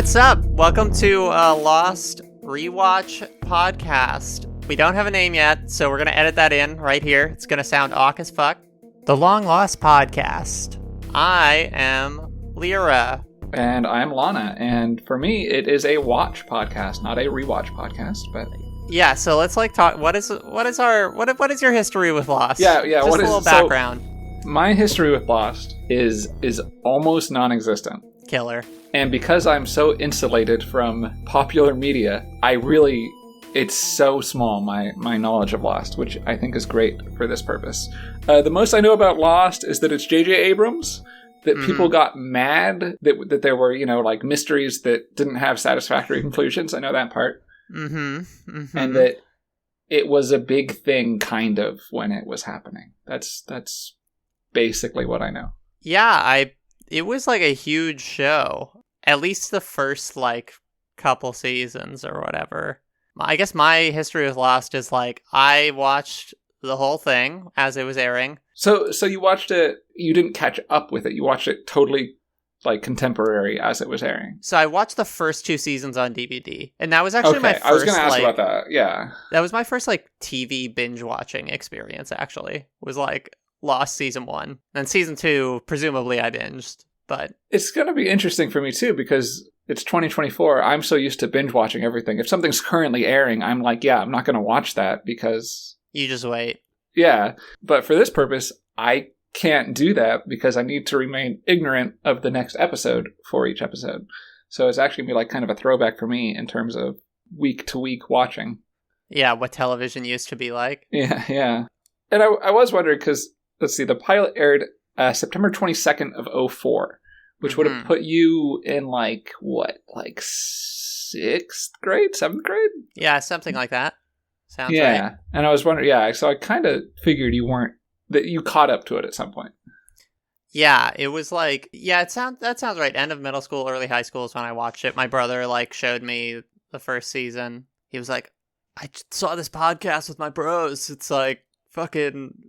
what's up? Welcome to Lost Rewatch Podcast. We don't have a name yet, so we're going to edit that in right here. It's going to sound awk as fuck. The Long Lost Podcast. I am Lyra. And I'm Lana. And for me, it is a watch podcast, not a rewatch podcast, but... Yeah, so let's talk. What is your history with Lost? Yeah. Just a little background. So my history with Lost is almost non-existent. Killer. And because I'm so insulated from popular media, it's so small, my knowledge of Lost, which I think is great for this purpose. The most I know about Lost is that it's J.J. Abrams, that people got mad that there were, mysteries that didn't have satisfactory conclusions. I know that part. Mm-hmm. And that it was a big thing, kind of, when it was happening. That's basically what I know. Yeah, it was a huge show. At least the first couple seasons or whatever. I guess my history with Lost is I watched the whole thing as it was airing. So you watched it, you didn't catch up with it. You watched it totally contemporary as it was airing. So I watched the first 2 seasons on DVD. And that was actually my first... I was going to ask about that, yeah. That was my first TV binge watching experience, actually. Was Lost season 1. And season 2, presumably I binged. But it's going to be interesting for me too, because it's 2024. I'm so used to binge watching everything. If something's currently airing, I'm I'm not going to watch that because... You just wait. Yeah. But for this purpose, I can't do that because I need to remain ignorant of the next episode for each episode. So it's actually going to be kind of a throwback for me in terms of week to week watching. Yeah, what television used to be like. Yeah. And I was wondering because, let's see, the pilot aired September 22nd of 2004, which would have put you in 6th grade, 7th grade? Yeah, something like that. Sounds right. Yeah, and I was wondering, so I kind of figured that you caught up to it at some point. Yeah, it was that sounds right. End of middle school, early high school is when I watched it. My brother showed me the first season. He was like, I just saw this podcast with my bros. It's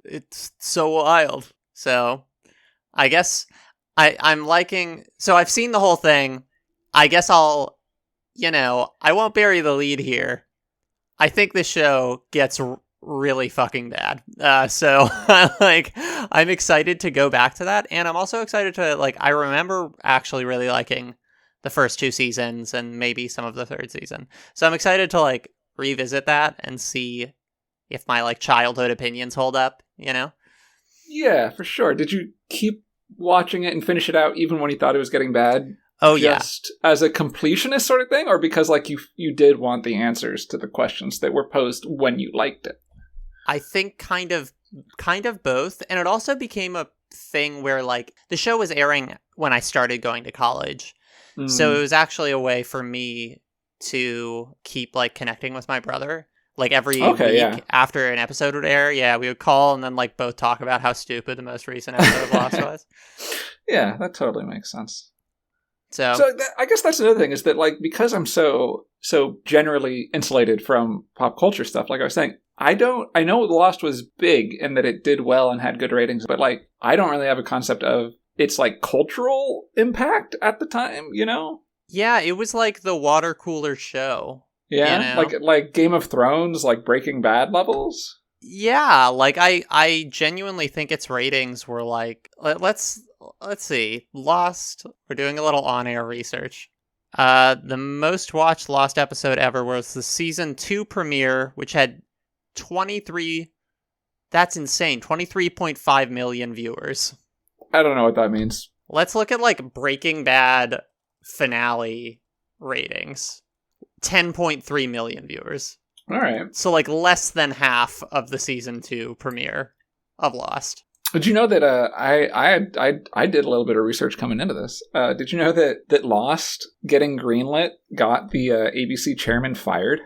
it's so wild. So I guess I'm liking... So I've seen the whole thing. I guess I'll... I won't bury the lead here. I think the show gets really fucking bad. So I'm excited to go back to that. And I'm also excited to... I remember actually really liking the first 2 seasons and maybe some of the 3rd season. So I'm excited to revisit that and see if my childhood opinions hold up, Yeah, for sure. Did you keep watching it and finish it out even when you thought it was getting bad? Oh, yeah. Just as a completionist sort of thing? Or because you did want the answers to the questions that were posed when you liked it? I think kind of both. And it also became a thing where the show was airing when I started going to college. Mm. So it was actually a way for me to keep connecting with my brother. Every week after an episode would air, we would call and then both talk about how stupid the most recent episode of Lost was. Yeah, that totally makes sense. So I guess that's another thing is that because I'm so generally insulated from pop culture stuff, like I was saying, I know Lost was big and that it did well and had good ratings, but I don't really have a concept of its cultural impact at the time, Yeah, it was the water cooler show. Yeah, like Game of Thrones, Breaking Bad levels? Yeah, I genuinely think its ratings were let's see, Lost, we're doing a little on-air research. The most watched Lost episode ever was the season 2 premiere, which had 23.5 million viewers. I don't know what that means. Let's look at Breaking Bad finale ratings. 10.3 million viewers. All right. So less than half of the season 2 premiere of Lost. Did you know that I did a little bit of research coming into this. Did you know that Lost getting greenlit got the ABC chairman fired?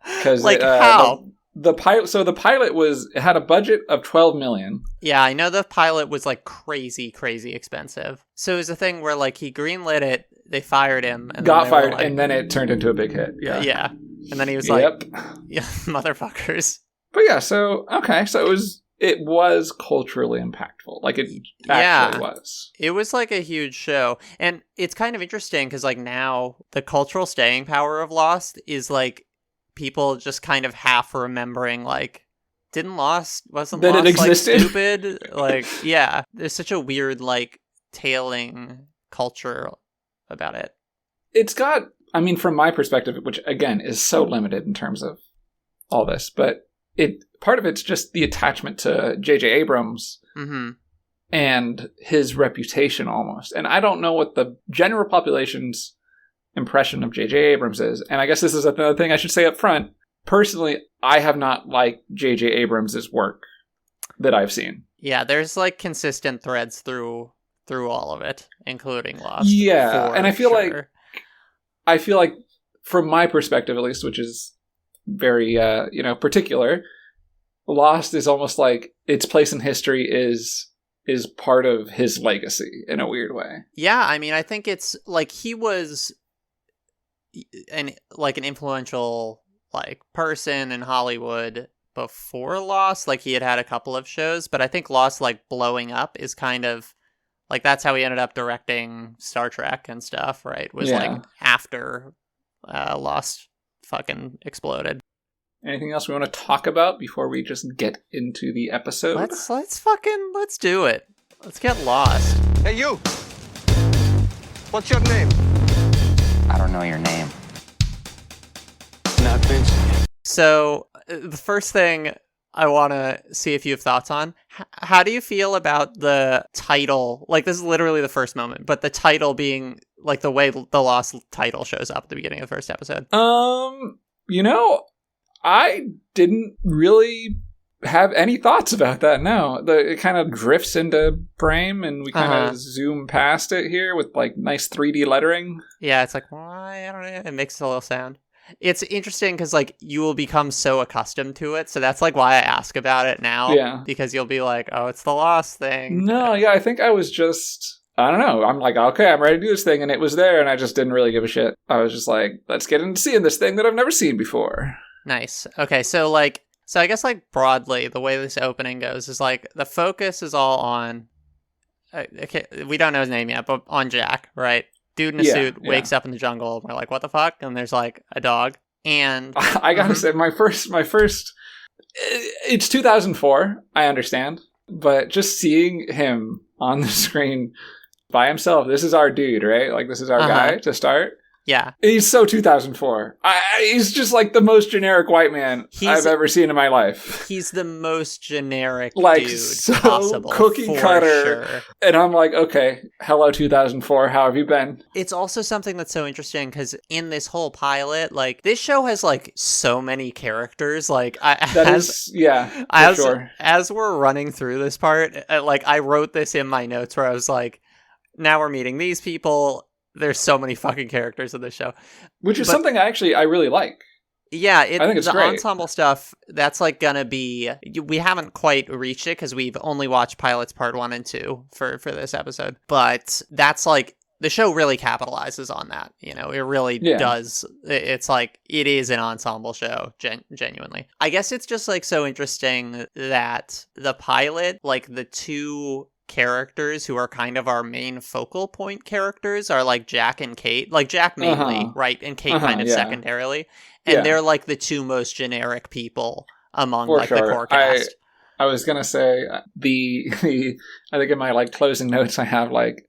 Because how? The pilot. So the pilot it had a budget of $12 million. Yeah, I know the pilot was crazy expensive. So it was a thing where he greenlit it, they fired him, and got fired, and then it turned into a big hit. And then he was yep. yeah, motherfuckers. But yeah, so okay, so it it was culturally impactful. Like, it actually was. It was like a huge show. And it's kind of interesting because like now the cultural staying power of Lost is like people just kind of half remembering like, wasn't that Lost it existed? Like stupid? Like, yeah, there's such a weird like tailing culture about it. It's got, I mean, from my perspective, which again is so limited in terms of all this, but part of it's just the attachment to J.J. Abrams and his reputation almost. And I don't know what the general population's impression of J.J. Abrams is. And I guess this is another thing I should say up front. Personally, I have not liked J.J. Abrams' work that I've seen. Yeah, there's like consistent threads through all of it, including Lost. Yeah, and I feel like from my perspective at least, which is very particular, Lost is almost like its place in history is part of his legacy in a weird way. Yeah, I mean, I think it's like he was an influential like person in Hollywood before Lost. Like he had a couple of shows, but I think Lost like blowing up is kind of like that's how he ended up directing Star Trek and stuff, right? Was like after Lost fucking exploded. Anything else we want to talk about before we just get into the episode? Let's do it. Let's get lost. Hey, you! What's your name? I don't know your name. Not Vincent. So, the first thing I want to see if you have thoughts on, how do you feel about the title? Like, this is literally the first moment, but the title being, like, the way the Lost title shows up at the beginning of the first episode. I didn't really have any thoughts about that, no. It kind of drifts into frame, and we kind of zoom past it here with, like, nice 3D lettering. Yeah, it's like, why? I don't know. It makes a little sound. It's interesting because, like, you will become so accustomed to it, so that's, like, why I ask about it now. Yeah. Because you'll be like, oh, it's the Lost thing. No, yeah, I think I was just... I don't know. I'm like, okay, I'm ready to do this thing, and it was there, and I just didn't really give a shit. I was just like, let's get into seeing this thing that I've never seen before. Nice. Okay, so I guess, like, broadly, the way this opening goes is, like, the focus is all on, okay, we don't know his name yet, but on Jack, right? Dude in a suit wakes up in the jungle, and we're like, what the fuck? And there's, like, a dog, and... I gotta say, my first, it's 2004, I understand, but just seeing him on the screen by himself, this is our dude, right? Like, this is our guy to start. Yeah. He's so 2004. He's just like the most generic white man I've ever seen in my life. He's the most generic like, dude so possible. Cookie cutter. Sure. And I'm like, okay, hello 2004, how have you been? It's also something that's so interesting because in this whole pilot, like, this show has, like, so many characters. Like, as we're running through this part, like, I wrote this in my notes where I was like, now we're meeting these people. There's so many fucking characters in this show. Which is something I really like. Yeah, I think it's the great. Ensemble stuff, that's like gonna be... We haven't quite reached it because we've only watched pilots part 1 and 2 for this episode. But that's like... The show really capitalizes on that. You know, it really does. It's like, it is an ensemble show, genuinely. I guess it's just like so interesting that the pilot, like the two... characters who are kind of our main focal point characters are like Jack and Kate, like Jack mainly, right, and Kate kind of secondarily, and they're like the two most generic people among the core cast. I was gonna say the I think in my like closing notes I have like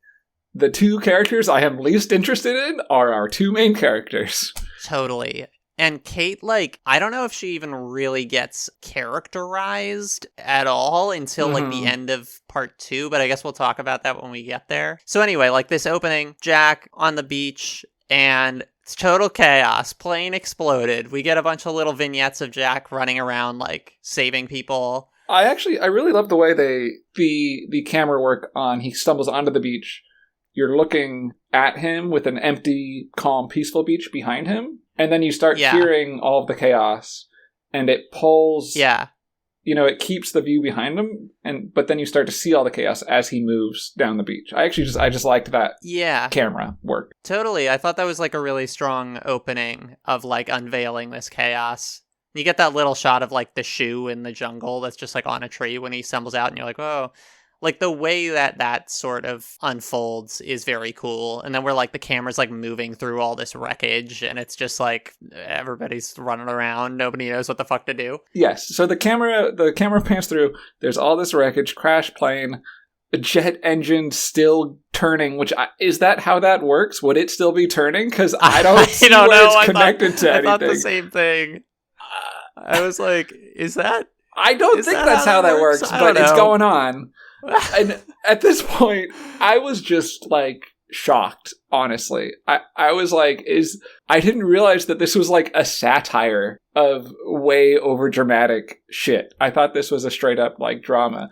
the two characters I am least interested in are our two main characters. Totally. And Kate, like, I don't know if she even really gets characterized at all until, like, the end of part 2, but I guess we'll talk about that when we get there. So anyway, like, this opening, Jack on the beach, and it's total chaos. Plane exploded. We get a bunch of little vignettes of Jack running around, like, saving people. I really love the way the camera work on, he stumbles onto the beach. You're looking at him with an empty, calm, peaceful beach behind him. And then you start hearing all of the chaos, and it pulls. Yeah, it keeps the view behind him, but then you start to see all the chaos as he moves down the beach. I just liked that. Camera work. Totally, I thought that was like a really strong opening of like unveiling this chaos, You get that little shot of like the shoe in the jungle that's just like on a tree when he stumbles out, and you're like, oh, like the way that sort of unfolds is very cool. And then we're like the camera's like moving through all this wreckage, and it's just like everybody's running around, nobody knows what the fuck to do. Yes. So the camera pans through. There's all this wreckage, crash plane, a jet engine still turning. Is that how that works? Would it still be turning? Because I don't see where it's connected to anything. I thought the same thing. I was like, is that? I don't think that's how that works, but it's going on. And at this point, I was just like shocked, honestly. I was like, I didn't realize that this was like a satire of way over dramatic shit. I thought this was a straight up like drama.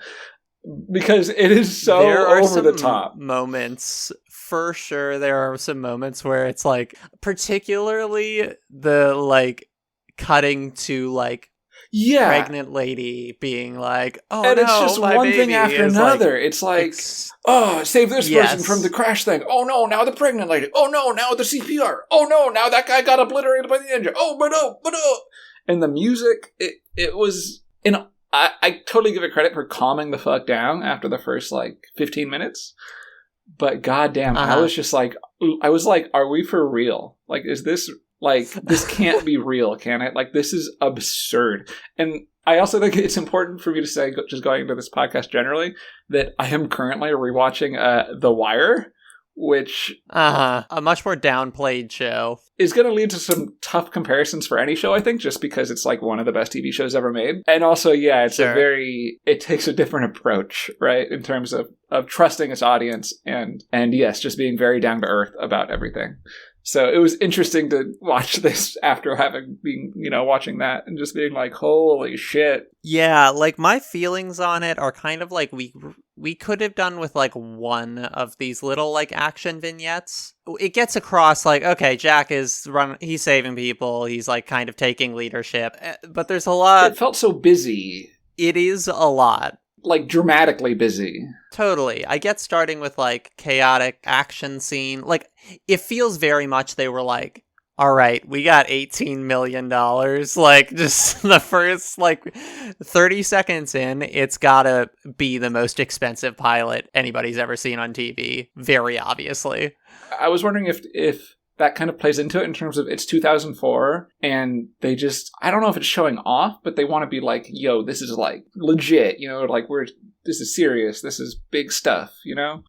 Because it is so over the top. Moments, for sure. There are some moments where it's like, particularly the like cutting to like pregnant lady being like, oh, and no, it's just one baby. Thing after another. It's like, oh, save this person from the crash thing. Oh no, now the pregnant lady. Oh no, now the CPR. Oh no, now that guy got obliterated by the engine. Oh, but oh. And the music, it was I totally give it credit for calming the fuck down after the first, like, 15 minutes. But goddamn, I was just like, are we for real? Like, is this, like, this can't be real, can it? Like, this is absurd. And I also think it's important for me to say, just going into this podcast generally, that I am currently rewatching The Wire, which a much more downplayed show is going to lead to some tough comparisons for any show, I think, just because it's like one of the best TV shows ever made. And also, yeah, it's it takes a different approach, right, in terms of trusting its audience and yes, just being very down to earth about everything. So it was interesting to watch this after having been, watching that and just being like, holy shit. Yeah, like my feelings on it are kind of like we could have done with like one of these little like action vignettes. It gets across like, okay, Jack is he's saving people, he's like kind of taking leadership, but there's a lot. It felt so busy. It is a lot. Like dramatically busy. Totally. I get starting with like chaotic action scene. Like it feels very much they were like, all right, we got $18 million. Like just the first like 30 seconds in, it's gotta be the most expensive pilot anybody's ever seen on TV. Very obviously. I was wondering if that kind of plays into it in terms of it's 2004 and they just, I don't know if it's showing off, but they want to be like, yo, this is like legit, like this is serious, this is big stuff,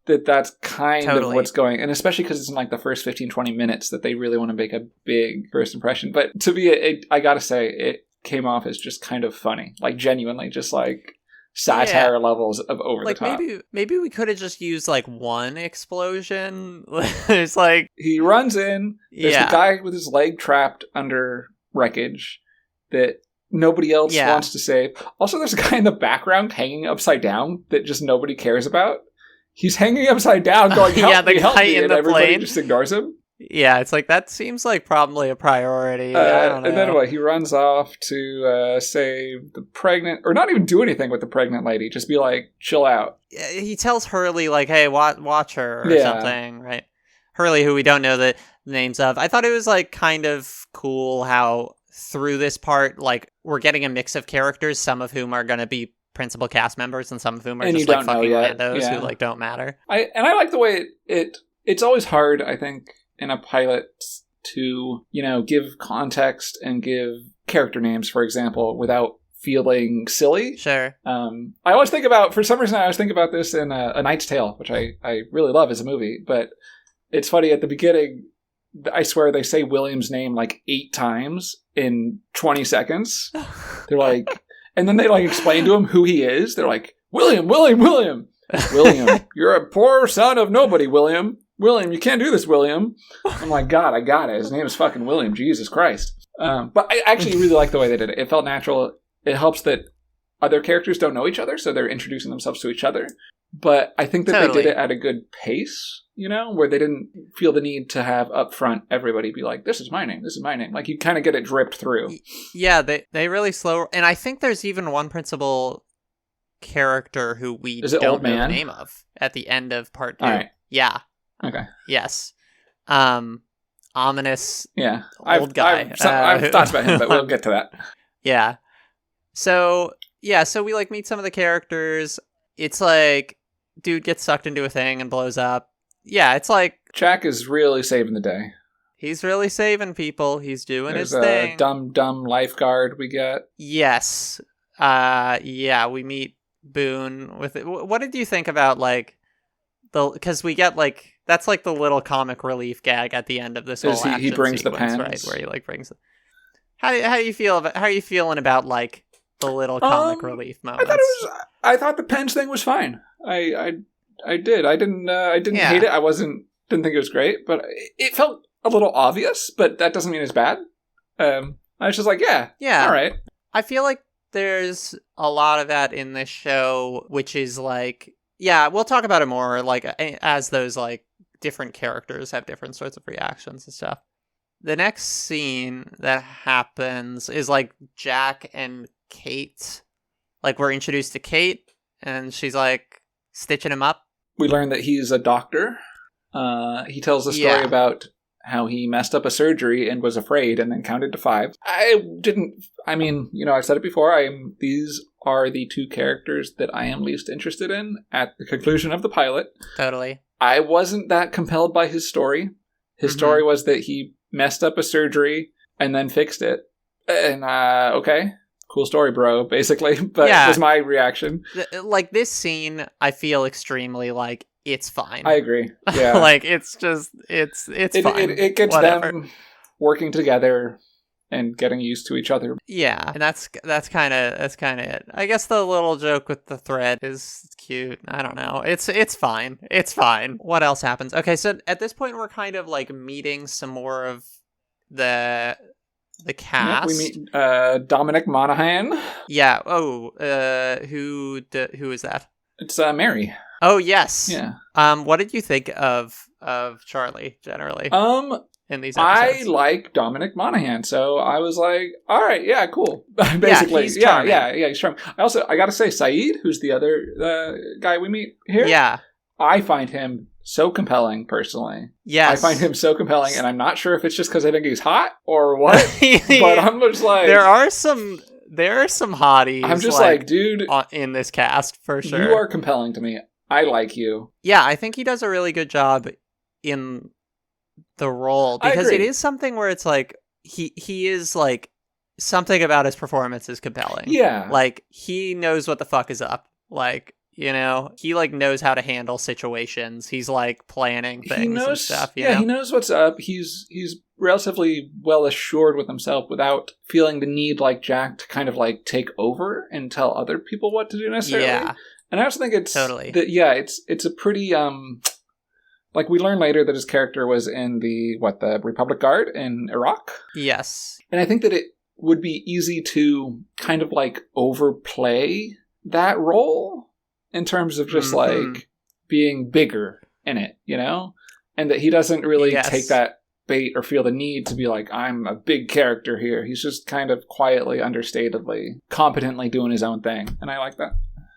that's kind of what's going, and especially because it's in like the first 15-20 minutes that they really want to make a big first impression. But to be, I gotta say, it came off as just kind of funny, like genuinely just like satire levels of over the top. Maybe we could have just used like one explosion. It's like he runs in. There's the guy with his leg trapped under wreckage that nobody else wants to save. Also, there's a guy in the background hanging upside down that just nobody cares about. He's hanging upside down, going, "Help me, help me," and everybody plane just ignores him. Yeah, it's like, that seems like probably a priority. I don't know. And then what? He runs off to save the pregnant, or not even do anything with the pregnant lady. Just be like, chill out. He tells Hurley, like, hey, watch her or something, right? Hurley, who we don't know the names of. I thought it was like kind of cool how through this part, like, we're getting a mix of characters, some of whom are going to be principal cast members and some of whom are just like fucking randos who like don't matter. I like the way it's always hard, I think, in a pilot to, give context and give character names, for example, without feeling silly. Sure. I always think about, for some reason, I always think about this in A Knight's Tale, which I really love as a movie, but it's funny, at the beginning, I swear they say William's name like 8 times in 20 seconds. They're like, and then they like explain to him who he is. They're like, William, you're a poor son of nobody, William, you can't do this, William. I'm like, God, I got it. His name is fucking William. Jesus Christ. But I actually really like the way they did it. It felt natural. It helps that other characters don't know each other, so they're introducing themselves to each other. But I think that they did it at a good pace, where they didn't feel the need to have up front everybody be like, this is my name. Like, you kind of get it dripped through. Yeah, they really slow. And I think there's even one principal character who we don't know the name of at the end of part 2. All right. Yeah. Okay. Yes. Ominous. Yeah. Old guy. I've thoughts about him, but we'll get to that. Yeah. So we like meet some of the characters. It's like dude gets sucked into a thing and blows up. Yeah, it's like Jack is really saving the day. he's really saving people. He's doing There's his thing. a dumb lifeguard we get. Yes. Yeah, we meet Boone with it. What did you think about like because we get like that's like the little comic relief gag at the end of this whole action he brings sequence, the pens, right? Where he like brings. How do you feel about how are you feeling about like the little comic relief moments? I thought the pens thing was fine. I did. I didn't hate it. Didn't think it was great, but it felt a little obvious. But that doesn't mean it's bad. I was just like, yeah, all right. I feel like there's a lot of that in this show, which is like, yeah, we'll talk about it more, like as those like different characters have different sorts of reactions and stuff. The next scene that happens is like Jack and Kate, like we're introduced to Kate, and she's like stitching him up. We learn that he's a doctor. He tells a story about how he messed up a surgery and was afraid and then counted to 5. I've said it before, these are the 2 characters that I am least interested in at the conclusion of the pilot. Totally. I wasn't that compelled by his story. His story was that he messed up a surgery and then fixed it. And, okay. Cool story, bro, basically. But it was my reaction. Like, this scene, I feel extremely, like, it's fine. I agree. Yeah. Like, it's just, it's fine. It gets them working together and getting used to each other. Yeah, and that's kind of it. I guess the little joke with the thread is cute. I don't know. It's fine. It's fine. What else happens? Okay, so at this point, we're kind of, like, meeting some more of the cast. Yep, we meet Dominic Monaghan. Yeah. Oh, who is that? It's Mary. Oh yes. Yeah. What did you think of Charlie generally? In these I episodes? like Dominic Monaghan, so I was like, all right, yeah, cool. Basically, he's charming. He's charming. I gotta say, Saeed, who's the other guy we meet here. Yeah. I find him so compelling, personally. Yes. I find him so compelling, and I'm not sure if it's just because I think he's hot or what, but I'm just like... There are some hotties. I'm just like, dude... in this cast, for sure. You are compelling to me. I like you. Yeah, I think he does a really good job in the role, because it is something where it's like, he is like, something about his performance is compelling. Yeah. Like, he knows what the fuck is up. Like... You know, he like knows how to handle situations. He's like planning things and stuff. You know? He knows what's up. He's relatively well assured with himself without feeling the need, like Jack, to kind of like take over and tell other people what to do necessarily. Yeah, and I also think it's totally. It's a pretty like we learn later that his character was in the Republic Guard in Iraq. Yes, and I think that it would be easy to kind of like overplay that role. In terms of just, like, being bigger in it, you know? And that he doesn't really take that bait or feel the need to be like, I'm a big character here. He's just kind of quietly, understatedly, competently doing his own thing. And I like that.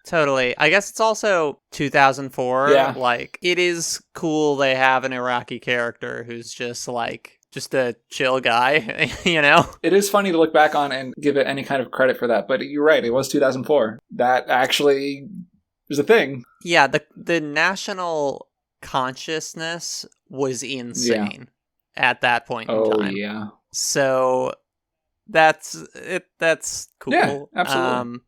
Totally. I guess it's also 2004. Yeah. Like, it is cool they have an Iraqi character who's just, like... just a chill guy, you know? It is funny to look back on and give it any kind of credit for that. But you're right, it was 2004. That actually... was a thing. Yeah, the national consciousness was insane at that point in time. Oh, yeah. So that's it. That's cool. Yeah, absolutely.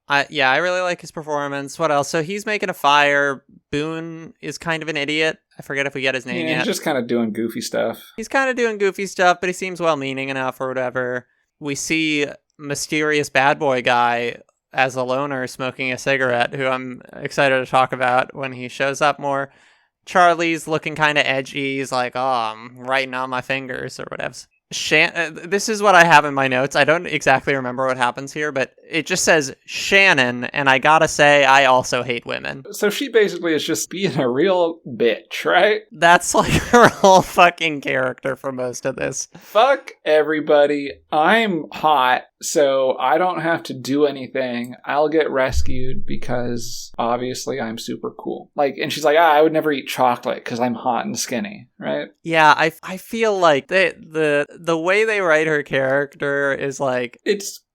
I really like his performance. What else? So he's making a fire. Boone is kind of an idiot. I forget if we get his name yet. He's just kind of doing goofy stuff. He's kind of doing goofy stuff, but he seems well-meaning enough or whatever. We see mysterious bad boy guy as a loner smoking a cigarette, who I'm excited to talk about when he shows up more. Charlie's looking kind of edgy. He's like, oh, I'm writing on my fingers or whatever. This is what I have in my notes. I don't exactly remember what happens here, but it just says Shannon, and I gotta say, I also hate women. So she basically is just being a real bitch, right? That's like her whole fucking character for most of this. Fuck everybody. I'm hot, so I don't have to do anything. I'll get rescued because obviously I'm super cool. Like, and she's like, I would never eat chocolate because I'm hot and skinny, right? Yeah, I feel like the way they write her character is like...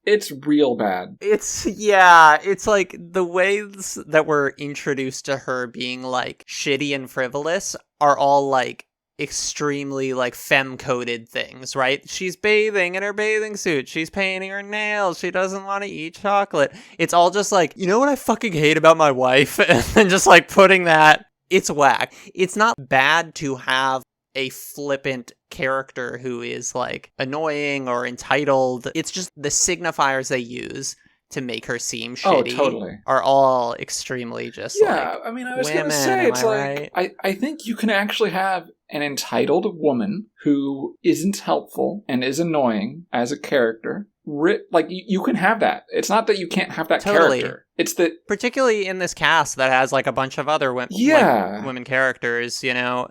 It's real bad. It's like the ways that we're introduced to her being like shitty and frivolous are all like extremely like femme-coded things, right? She's bathing in her bathing suit. She's painting her nails. She doesn't want to eat chocolate. It's all just like, you know what I fucking hate about my wife? And then just like putting that, it's whack. It's not bad to have a flippant character who is like annoying or entitled. It's just the signifiers they use to make her seem shitty totally. Are all extremely just I was women, gonna say, it's right? I think you can actually have an entitled woman who isn't helpful and is annoying as a character. Like, you can have that. It's not that you can't have that character. It's that... Particularly in this cast that has like a bunch of other women characters, you know?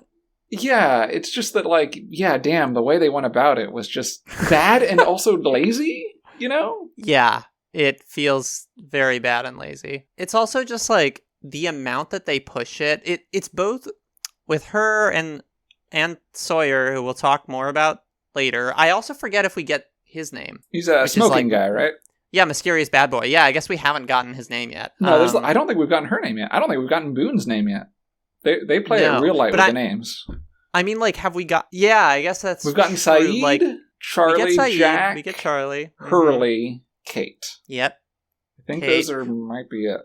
Yeah, it's just that, like, damn, the way they went about it was just bad and also lazy, you know? Yeah, it feels very bad and lazy. It's also just, like, the amount that they push it. It's both with her and Sawyer, who we'll talk more about later. I also forget if we get his name. He's a smoking guy, right? Yeah, Mysterious Bad Boy. Yeah, I guess we haven't gotten his name yet. No, I don't think we've gotten her name yet. I don't think we've gotten Boone's name yet. They play it real light with the names. I mean, like, have we got... Yeah, I guess that's We've gotten true. Saeed, Like, Charlie, we get Saeed, Jack, we get Charlie, Hurley, Kate. Yep. I think Kate. those might be it.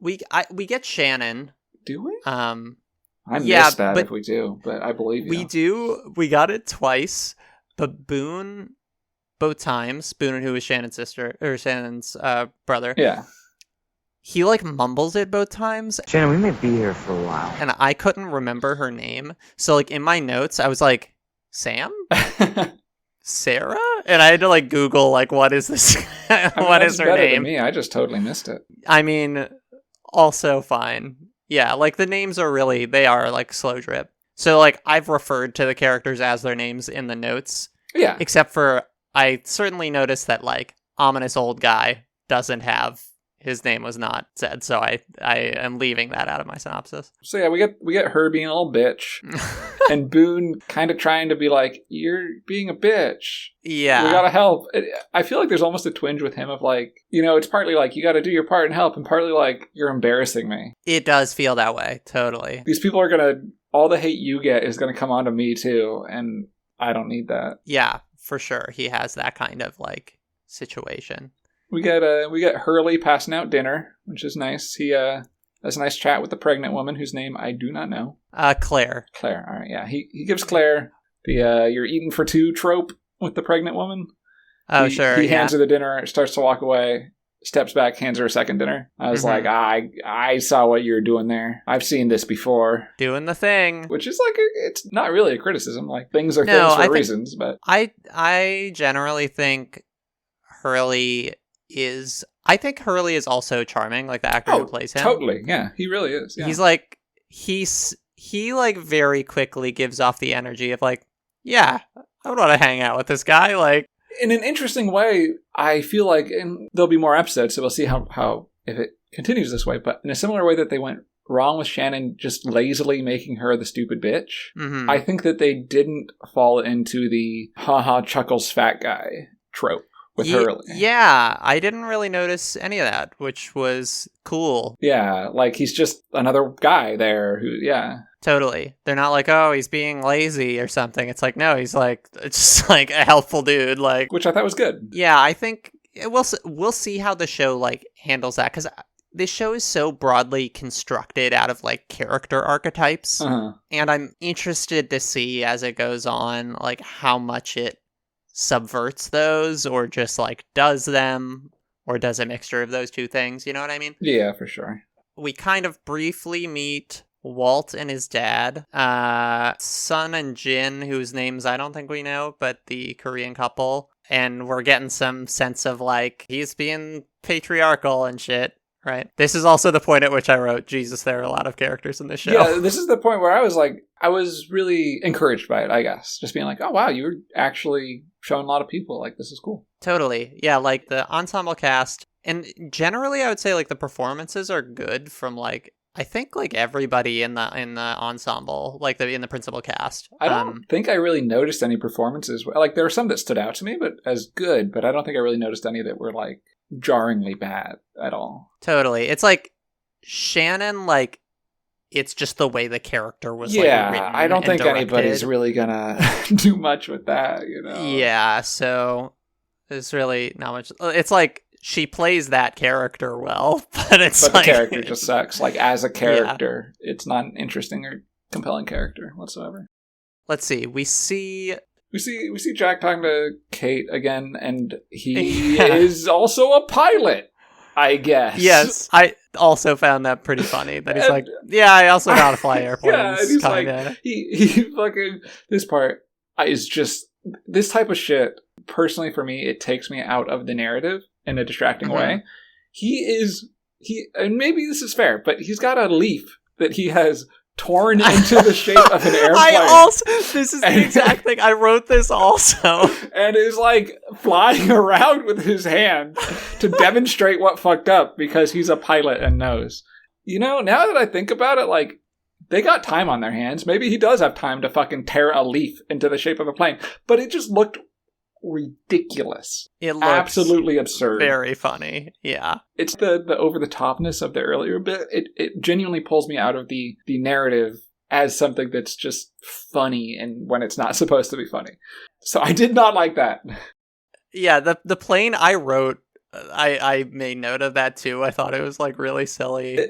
We get Shannon. Do we? I missed that if we do, but I believe you. We do. We got it twice, but Boone, both times, Boone, who is Shannon's sister, or Shannon's brother. Yeah. He, like, mumbles it both times. Shannon, we may be here for a while. And I couldn't remember her name. So, like, in my notes, I was like, Sam? Sarah? And I had to, like, Google, like, what is this? What is her name? Than me. I just totally missed it. I mean, also fine. Yeah, like, the names are they are, like, slow drip. So, like, I've referred to the characters as their names in the notes. Yeah. Except for, I certainly noticed that, like, Ominous Old Guy doesn't have... His name was not said, so I am leaving that out of my synopsis. So yeah, we get her being a little bitch, and Boone kind of trying to be like, "You're being a bitch. Yeah, we gotta help." I feel like there's almost a twinge with him of like, you know, it's partly like you got to do your part and help, and partly like you're embarrassing me. It does feel that way, totally. These people are all the hate you get is gonna come onto me too, and I don't need that. Yeah, for sure. He has that kind of like situation. We get Hurley passing out dinner, which is nice. He has a nice chat with the pregnant woman whose name I do not know. Claire. Claire. All right. Yeah. He gives Claire the "you're eating for two" trope with the pregnant woman. Oh, sure. He hands her the dinner, starts to walk away, steps back, hands her a second dinner. I was like, I saw what you were doing there. I've seen this before. Doing the thing. Which is like, it's not really a criticism. Like, things are things for reasons, but I generally think Hurley is also charming, like the actor who plays him. Totally, yeah, he really is. Yeah. He's like he like very quickly gives off the energy of like, yeah, I would want to hang out with this guy. Like, in an interesting way, I feel like, and there'll be more episodes, so we'll see how if it continues this way. But in a similar way that they went wrong with Shannon just lazily making her the stupid bitch, I think that they didn't fall into the haha chuckles fat guy trope. With Hurley. Yeah, I didn't really notice any of that, which was cool. Yeah, like he's just another guy there who, yeah. Totally. They're not like, oh, he's being lazy or something. It's like, no, he's like, it's just like a helpful dude. Like, which I thought was good. Yeah, I think we'll see how the show like handles that, because this show is so broadly constructed out of like character archetypes, and I'm interested to see as it goes on, like how much it subverts those, or just like does them, or does a mixture of those two things, you know what I mean? Yeah, for sure. We kind of briefly meet Walt and his dad, Sun and Jin, whose names I don't think we know, but the Korean couple, and we're getting some sense of like he's being patriarchal and shit. Right. This is also the point at which I wrote, Jesus, there are a lot of characters in this show. Yeah, this is the point where I was really encouraged by it, I guess. Just being like, oh, wow, you're actually showing a lot of people. Like, this is cool. Totally. Yeah, like the ensemble cast. And generally, I would say, like, the performances are good from, like, I think like everybody in the ensemble, like in the principal cast. I don't think I really noticed any performances. Like there were some that stood out to me, but as good. But I don't think I really noticed any that were like jarringly bad at all. Totally, it's like Shannon. Like it's just the way the character was. Yeah, like, written I don't think directed. anybody's really gonna do much with that. Yeah, so there's really not much. It's like. She plays that character well, but the character just sucks. Like as a character, it's not an interesting or compelling character whatsoever. Let's see. We see Jack talking to Kate again, and he is also a pilot, I guess. Yes, I also found that pretty funny. That he's like, yeah, I also know how to fly airplanes. Yeah, and he's kinda. like, he fucking, this part is just, this type of shit, personally for me, it takes me out of the narrative in a distracting way. And maybe this is fair, but he's got a leaf that he has torn into the shape of an airplane. This is the exact thing. I wrote this also. And is like flying around with his hand to demonstrate what fucked up because he's a pilot and knows. Now that I think about it, like, they got time on their hands. Maybe he does have time to fucking tear a leaf into the shape of a plane. But it just looked ridiculous. It looks absolutely absurd. Very funny. Yeah. It's the over-the-topness of the earlier bit. It genuinely pulls me out of the narrative as something that's just funny and when it's not supposed to be funny. So I did not like that. Yeah, the plane I wrote, I made note of that too. I thought it was like really silly.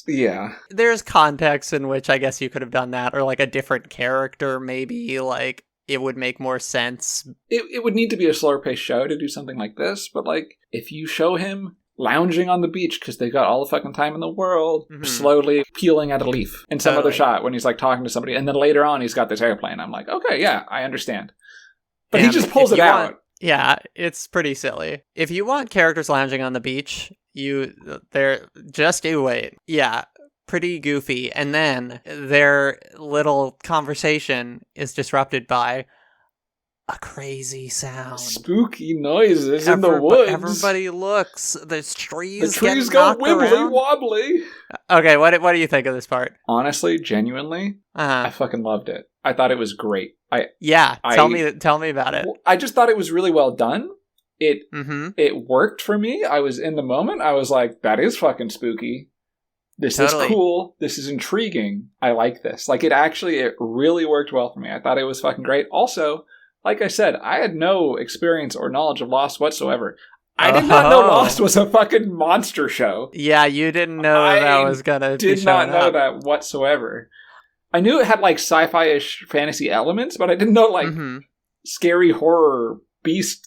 Yeah. There's context in which I guess you could have done that, or like a different character maybe, like it would make more sense. It would need to be a slower paced show to do something like this, but like if you show him lounging on the beach because they got all the fucking time in the world, slowly peeling at a leaf in some other shot when he's like talking to somebody, and then later on he's got this airplane, I'm like, okay, yeah, I understand. But he just pulls it out. Yeah, it's pretty silly. If you want characters lounging on the beach, they're just do it. Yeah. Pretty goofy, and then their little conversation is disrupted by a crazy sound. Spooky noises in the woods. Everybody looks. There's trees. The trees go wibbly wobbly. Okay, what do you think of this part? Honestly, genuinely, I fucking loved it. I thought it was great. Tell me about it. I just thought it was really well done. It worked for me. I was in the moment. I was like, that is fucking spooky. This is cool. This is intriguing. I like this. Like, it really worked well for me. I thought it was fucking great. Also, like I said, I had no experience or knowledge of Lost whatsoever. I did not know Lost was a fucking monster show. Yeah, you didn't know that was gonna be did not know that whatsoever. I knew it had, like, sci-fi-ish fantasy elements, but I didn't know, like, scary horror beast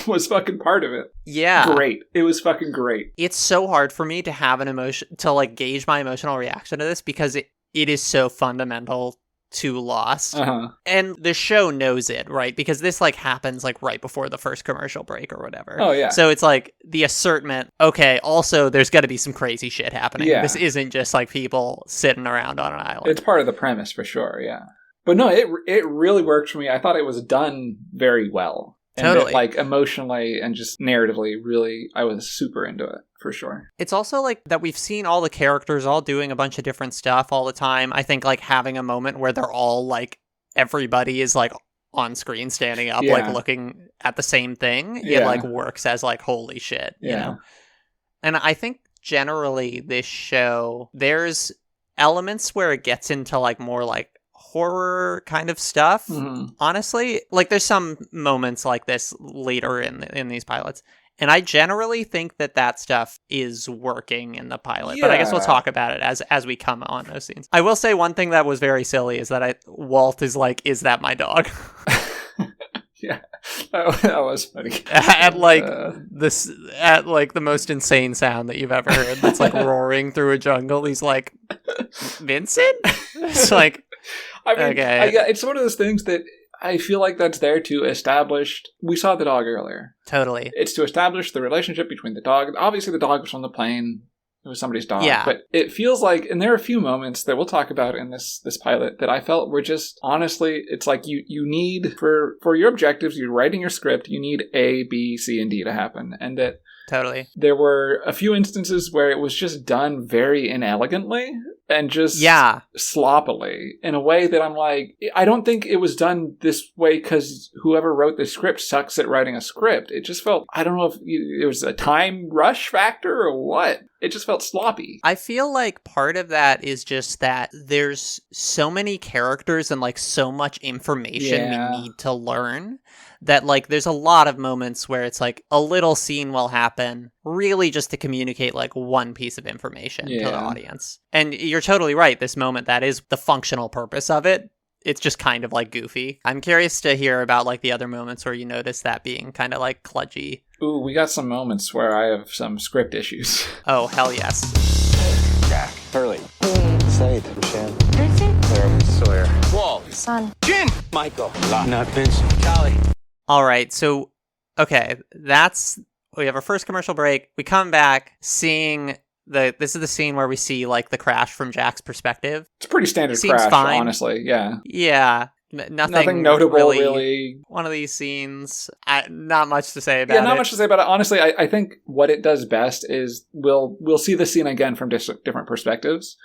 was fucking part of it. Yeah. Great. It was fucking great. It's so hard for me to have an emotion, to like gauge my emotional reaction to this because it is so fundamental to Lost. And the show knows it, right? Because this like happens like right before the first commercial break or whatever. Oh, yeah. So it's like the assertment, okay, also there's got to be some crazy shit happening. Yeah. This isn't just like people sitting around on an island. It's part of the premise for sure, yeah. But no, it really worked for me. I thought it was done very well. And totally. Like emotionally and just narratively, really, I was super into it, for sure. It's also like that we've seen all the characters all doing a bunch of different stuff all the time. I think like having a moment where they're all like, everybody is like on screen standing up, like looking at the same thing. It like works as like, holy shit, you know? And I think generally this show, there's elements where it gets into like more like horror kind of stuff. Honestly, like there's some moments like this later in these pilots, and I generally think that stuff is working in the pilot. But I guess we'll talk about it as we come on those scenes. I will say one thing that was very silly is that Walt is like, "Is that my dog?" Yeah, that was funny. At like the most insane sound that you've ever heard. That's like roaring through a jungle. He's like, "Vincent?" It's like. I mean, okay. It's one of those things that I feel like that's there to establish. We saw the dog earlier. Totally. It's to establish the relationship between the dog. Obviously, the dog was on the plane. It was somebody's dog. Yeah. But it feels like, and there are a few moments that we'll talk about in this pilot that I felt were just, honestly, it's like you need, for your objectives, you're writing your script, you need A, B, C, and D to happen. And that Totally. there were a few instances where it was just done very inelegantly and just sloppily in a way that I'm like, I don't think it was done this way because whoever wrote the script sucks at writing a script. It just felt, I don't know if it was a time rush factor or what. It just felt sloppy. I feel like part of that is just that there's so many characters and like so much information we need to learn that like there's a lot of moments where it's like a little scene will happen really just to communicate like one piece of information to the audience. And you're totally right. This moment, that is the functional purpose of it. It's just kind of like goofy. I'm curious to hear about like the other moments where you notice that being kind of like kludgy. Ooh, we got some moments where I have some script issues. Oh, hell yes. Jack. Hurley. Said, Michelle. Lyra. Sawyer. Wall. Son. Jin. Michael. Not Vincent. Charlie. All right, so, okay, we have our first commercial break. We come back seeing this is the scene where we see, like, the crash from Jack's perspective. It's a pretty standard Seems crash, fine. Honestly, yeah. Yeah, nothing notable, really. One of these scenes, not much to say about it. Yeah, not much to say about it. Honestly, I think what it does best is we'll see the scene again from different perspectives,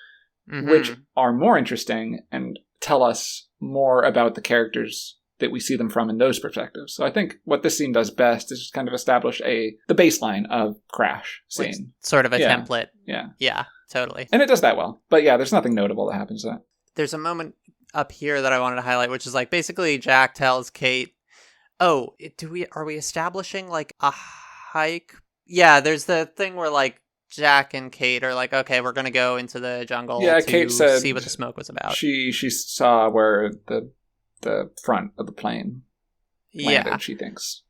which are more interesting and tell us more about the characters that we see them from in those perspectives. So I think what this scene does best is just kind of establish the baseline of crash scene. Like, sort of a template. Yeah. Yeah, totally. And it does that well. But yeah, there's nothing notable that happens to that. There's a moment up here that I wanted to highlight, which is like basically Jack tells Kate, "Oh, are we establishing like a hike?" Yeah, there's the thing where like Jack and Kate are like, "Okay, we're gonna go into the jungle to Kate said see what the smoke was about." She saw where the front of the plane landed, she thinks.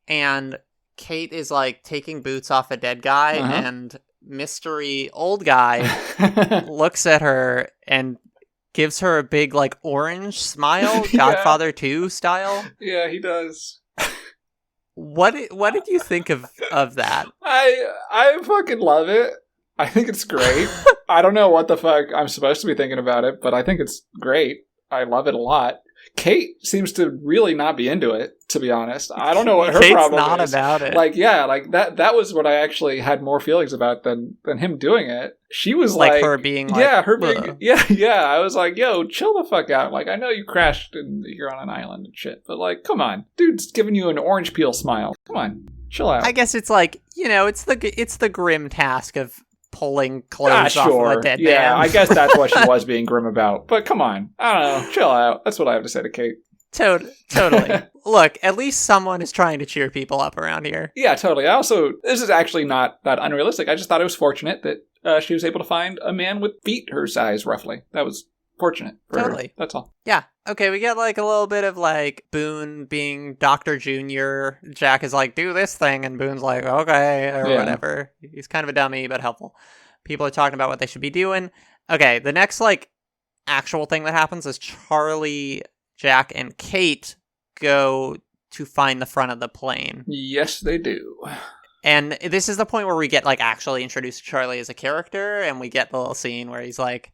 And Kate is like taking boots off a dead guy, and mystery old guy looks at her and gives her a big like orange smile, Godfather 2 style. Yeah, he does. What did you think of that? I fucking love it. I think it's great. I don't know what the fuck I'm supposed to be thinking about it, but I think it's great. I love it a lot. Kate seems to really not be into it, to be honest. I don't know what her Kate's problem not is. about it. Like, yeah, like that was what I actually had more feelings about than him doing it. She was like her being like, yeah, her being, yeah. I was like, yo, chill the fuck out. Like, I know you crashed and you're on an island and shit, but like, come on, dude's giving you an orange peel smile. Come on, chill out. I guess it's like, it's the grim task of pulling clothes off of a dead man. Yeah, I guess that's what she was being grim about. But come on, I don't know, chill out. That's what I have to say to Kate. Totally. Look, at least someone is trying to cheer people up around here. Yeah, totally. This is actually not that unrealistic. I just thought it was fortunate that she was able to find a man with feet her size, roughly. That was fortunate for her. That's all. Yeah. Okay, we get like a little bit of like Boone being Dr. Junior. Jack is like, do this thing, and Boone's like, okay, or whatever. He's kind of a dummy, but helpful. People are talking about what they should be doing. Okay, the next like actual thing that happens is Charlie, Jack, and Kate go to find the front of the plane. Yes, they do. And this is the point where we get like actually introduced to Charlie as a character, and we get the little scene where he's like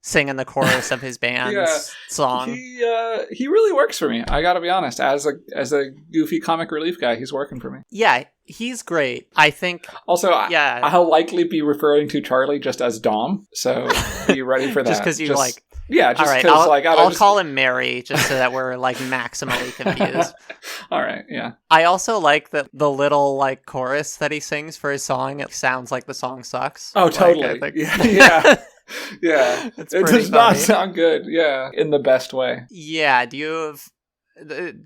singing the chorus of his band's song. He really works for me. I gotta be honest. As a goofy comic relief guy, he's working for me. Yeah, he's great. I think. Also, I'll likely be referring to Charlie just as Dom. So be ready for that. Just because you like. Yeah, just because right, like I'll call him Mary just so that we're like maximally confused. All right, yeah. I also like that the little like chorus that he sings for his song. It sounds like the song sucks. Oh, totally. Like, yeah. It does not sound good. Yeah, in the best way. Yeah. Do you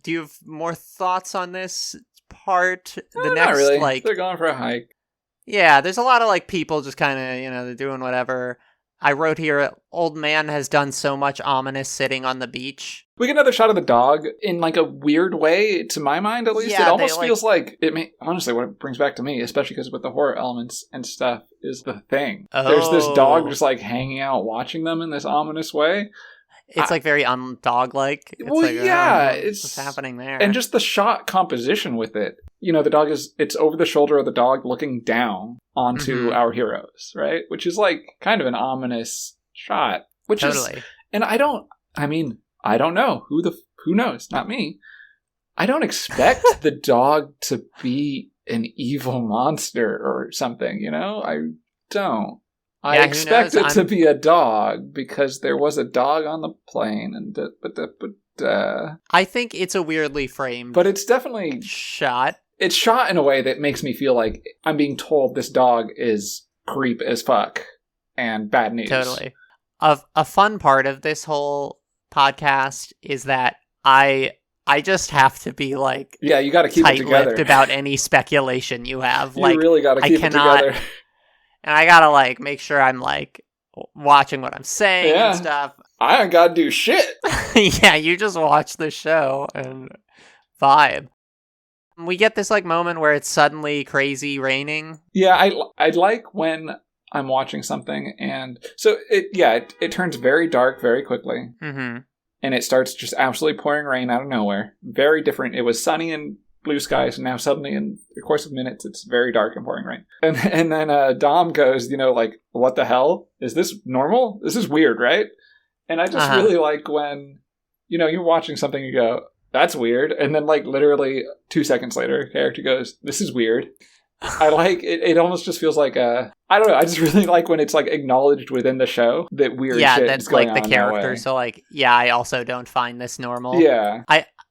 have more thoughts on this part? Not really. Like they're going for a hike. Yeah, there's a lot of like people just kind of they're doing whatever. I wrote here, old man has done so much ominous sitting on the beach. We get another shot of the dog in like a weird way, to my mind at least. Yeah, it almost feels like honestly, what it brings back to me, especially because with the horror elements and stuff, is the thing. Oh. There's this dog just like hanging out watching them in this ominous way. It's like very undog-like. It's what's happening there? And just the shot composition with it. The dog it's over the shoulder of the dog looking down onto our heroes, right? Which is like kind of an ominous shot. Which Totally. and I don't know. Who knows? Not me. I don't expect the dog to be an evil monster or something, you know? I don't. I Yeah, expect who it knows? to be a dog because there was a dog on the plane, and I think it's a weirdly framed but it's definitely shot. it's shot in a way that makes me feel like I'm being told this dog is creep as fuck and bad news. Totally. A fun part of this whole podcast is that I just have to be like Yeah, you got to keep it together. tight-lipped about any speculation you have. You Like, really got to keep it together. and I gotta like make sure I'm like watching what I'm saying Yeah. and stuff. I ain't got to do shit. Yeah, you just watch the show and vibe. We get this like moment where it's suddenly crazy raining. Yeah, I like when I'm watching something, and so it turns very dark very quickly, Mm-hmm. and it starts just absolutely pouring rain out of nowhere. Very different. It was sunny and blue skies, and now suddenly in the course of minutes, it's very dark and pouring rain. And then Dom goes, like, what the hell? Is this normal? This is weird, right? And I just really like when, you're watching something, you go, that's weird. And then, like, literally 2 seconds later, character goes, this is weird. I like it. It almost just feels like I don't know. I just really like when it's like acknowledged within the show that weird shit that's is going like the on character. that way. So like, yeah, I also don't find this normal. Yeah.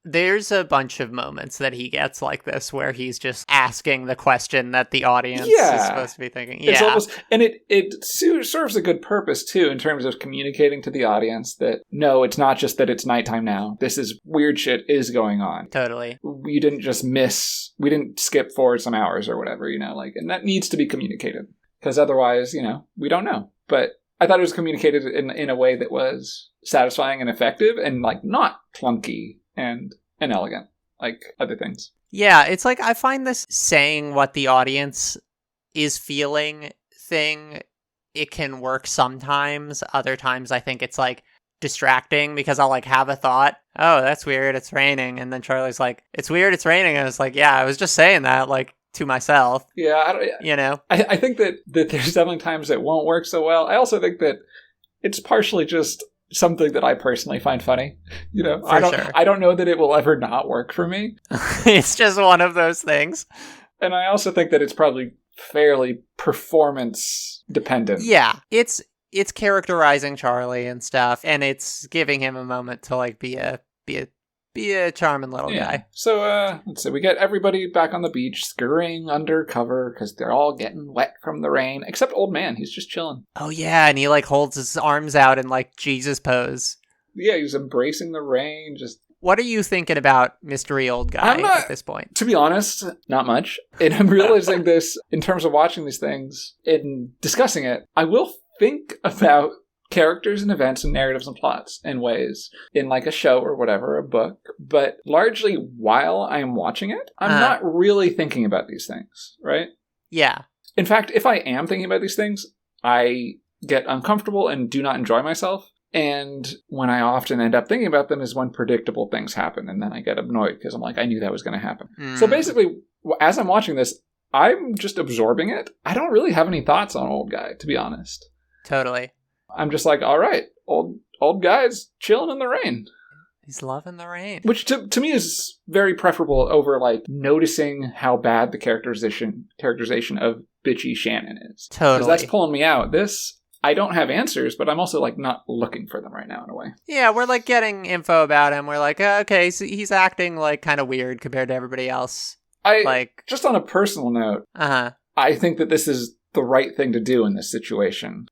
There's a bunch of moments that he gets like this where he's just asking the question that the audience is supposed to be thinking. Yeah. It's almost, and it serves a good purpose too in terms of communicating to the audience that no, it's not just that it's nighttime now. This is weird shit is going on. Totally. We didn't just we didn't skip forward some hours or whatever, and that needs to be communicated because otherwise, we don't know. But I thought it was communicated in a way that was satisfying and effective and like not clunky and elegant like other things. Yeah, it's like I find this saying what the audience is feeling thing, it can work sometimes. Other times I think it's like distracting because I'll like have a thought, oh, that's weird, it's raining, and then Charlie's like, it's weird, it's raining, and it's like, yeah, I was just saying that like to myself. Yeah, I think that there's definitely times it won't work so well. I also think that it's partially just something that I personally find funny. I don't know that it will ever not work for me. It's just one of those things. And I also think that it's probably fairly performance dependent. Yeah, it's characterizing Charlie and stuff, and it's giving him a moment to like be a charming little guy. So let's see, we get everybody back on the beach scurrying under cover because they're all getting wet from the rain, except Old Man. He's just chilling. Oh yeah, and he like holds his arms out in like Jesus pose. Yeah, he's embracing the rain. Just what are you thinking about Mystery Old Guy at this point? To be honest, not much. And I'm realizing this in terms of watching these things and discussing it. I will think about characters and events and narratives and plots in ways in like a show or whatever, a book, but largely while I am watching it, I'm not really thinking about these things, right? Yeah. In fact, if I am thinking about these things, I get uncomfortable and do not enjoy myself. And when I often end up thinking about them is when predictable things happen, and then I get annoyed because I'm like, I knew that was going to happen. So basically, as I'm watching this, I'm just absorbing it. I don't really have any thoughts on Old Guy, to be honest. Totally. I'm just like, all right, old guy's chilling in the rain. He's loving the rain. Which to me is very preferable over like noticing how bad the characterization of bitchy Shannon is. Totally. Because that's pulling me out. This, I don't have answers, but I'm also like not looking for them right now in a way. Yeah, we're like getting info about him. We're like, okay, so he's acting like kind of weird compared to everybody else. Just on a personal note, I think that this is the right thing to do in this situation.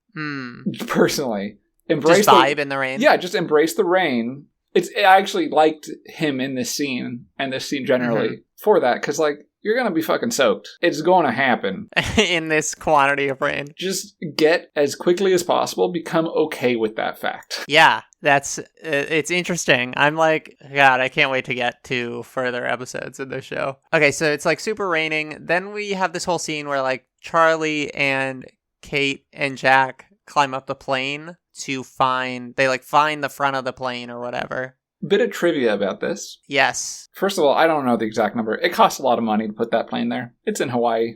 Personally, embrace just vibe in the rain. Yeah, just embrace the rain. I actually liked him in this scene and this scene generally for that because like you're gonna be fucking soaked. It's going to happen in this quantity of rain. Just get as quickly as possible. Become okay with that fact. Yeah, that's it's interesting. I'm like, God, I can't wait to get to further episodes of this show. Okay, so it's like super raining. Then we have this whole scene where like Charlie and Kate and Jack climb up the plane to find the front of the plane or whatever. Bit of trivia about this. Yes. First of all, I don't know the exact number. It costs a lot of money to put that plane there. It's in Hawaii.